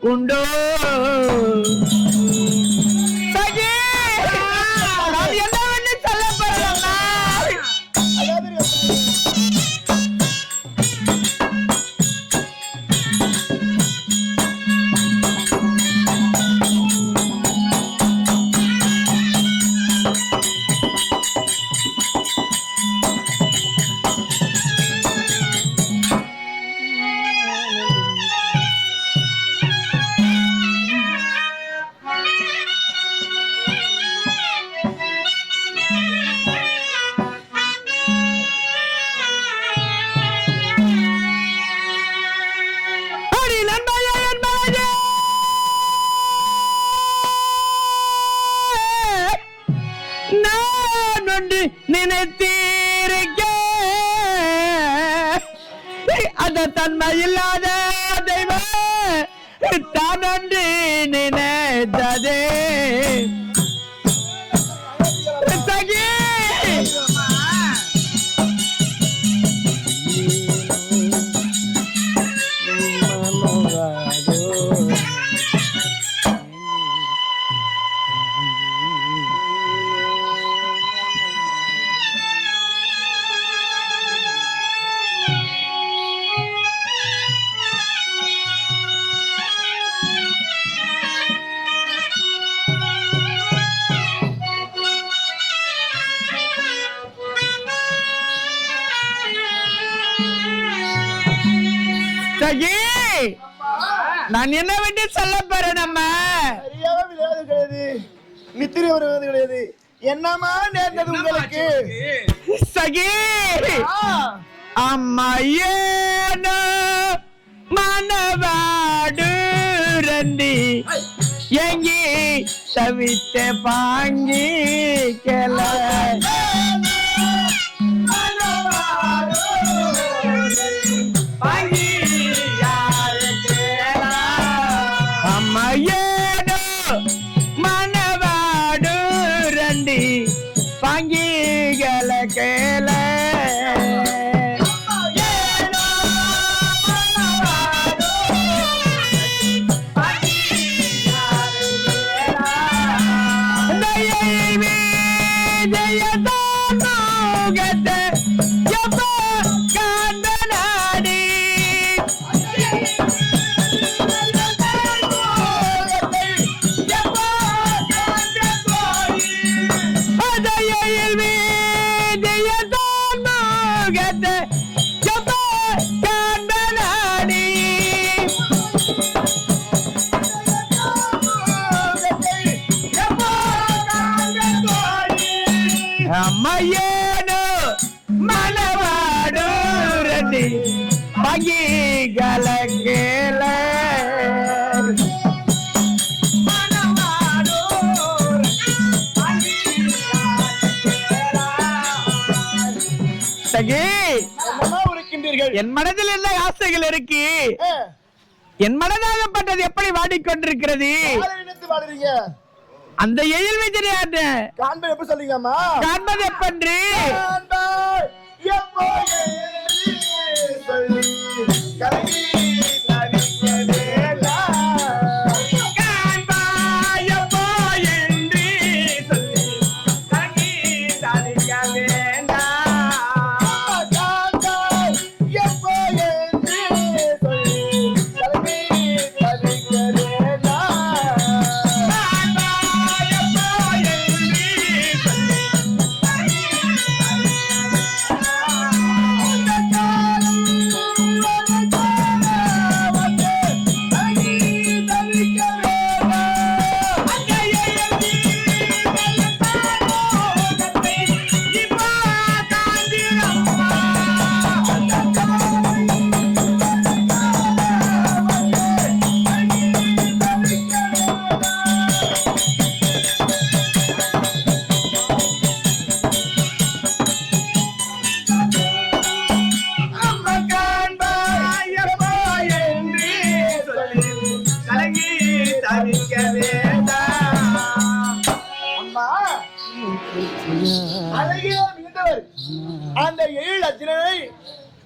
உண்டோ சகி நான் என்னவென்று சொல்ல போறேன்னா நினைத்தீருக்க அத தன்மை இல்லாத தெய்வம் தான் ஒன்று நினைத்ததே சகி நான் என்ன விட்டு சொல்ல போறேன் நம்ம கிடையாது நித்திரை வருவது கிடையாது என்னமா நேர்ந்தது உங்களுக்கு சகி அம்மையேனோ மனவாடு ரந்தி எங்கி தவித்த பாங்கி கேள மனவாடு ரண்டி பங்கிகள கேள அம்மையேனோ மனவாடு ரண்டி பங்கிகள கேள சகி என் மனதில் என்ன ஆசைகள் இருக்கு என் மனதாகப்பட்டது எப்படி வாடிக்கொண்டிருக்கிறது அந்த எழில் விஜயாட்ட காண்பது எப்படி சொல்றீங்கம்மா காண்பது எப்படி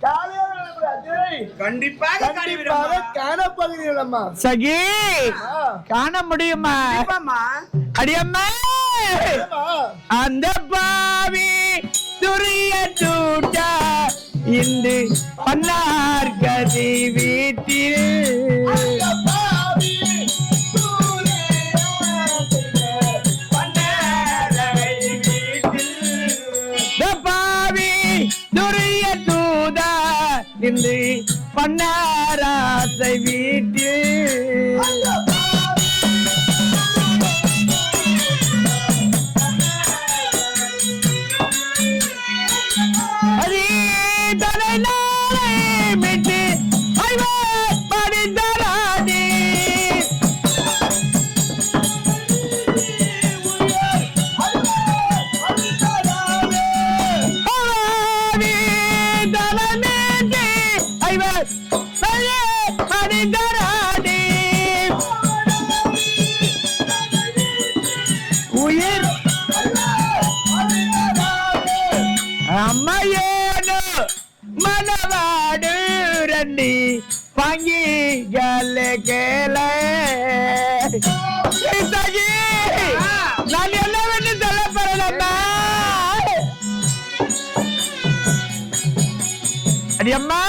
காலையாக நடக்கிற அதிரை கண்டிப்பாக கண்டிப்பாக காணப்போகிறீர்கள் அம்மா. சகி ஆ, காண முடியுமா கண்டிப்பாம்மா. அடியம்மா ஏம்மா? அந்த பாவி துரிய சூட்டா இன்று பன்னார் கதி வீட்டில் அந்த பாவி இந்த பாவி துரிய தூதா இன்று பன்னாராசை வீட்டில் அரி தலை நாளை விட்டு ஐவர் படித்தராடி அவாவி தலை மீட்டி ஐவர் படித்தராடி உயிர் அம்மையோடு மனவாடு ரண்டி பங்கி கல்ல கேள நான் என்ன வேண்டி சொல்லப்படுறேன்னா அடி அம்மா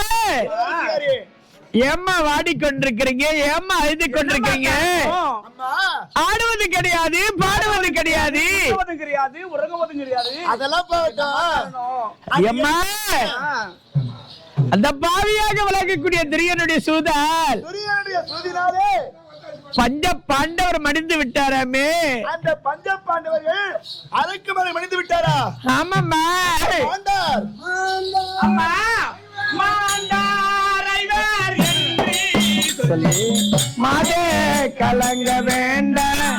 ஏம்மா வாடிக்கொண்டிருக்கிறீங்க ஏம்மா அழுது கொண்டிருக்கீங்க அம்மா, ஆடுவது கிடையாது பாடுவது கிடையாது உறங்குவதும் கிடையாது, உறங்குவதும் கிடையாது. அதெல்லாம் போகட்டும். ஏம்மா அந்த பாவியாக விளக்கக்கூடிய துரியனுடைய சூதால் துரியனுடைய சுதினாலே பஞ்ச பாண்டவர் மடிந்து விட்டாராமே அந்த பஞ்ச பாண்டவர்கள் அதற்கு மேலே மடிந்து விட்டாரா? ஆமாம்மா ஆண்டார். அம்மா, மாண்டாரைவர் என்று சொல்லி மாதே கலங்க வேண்டாம்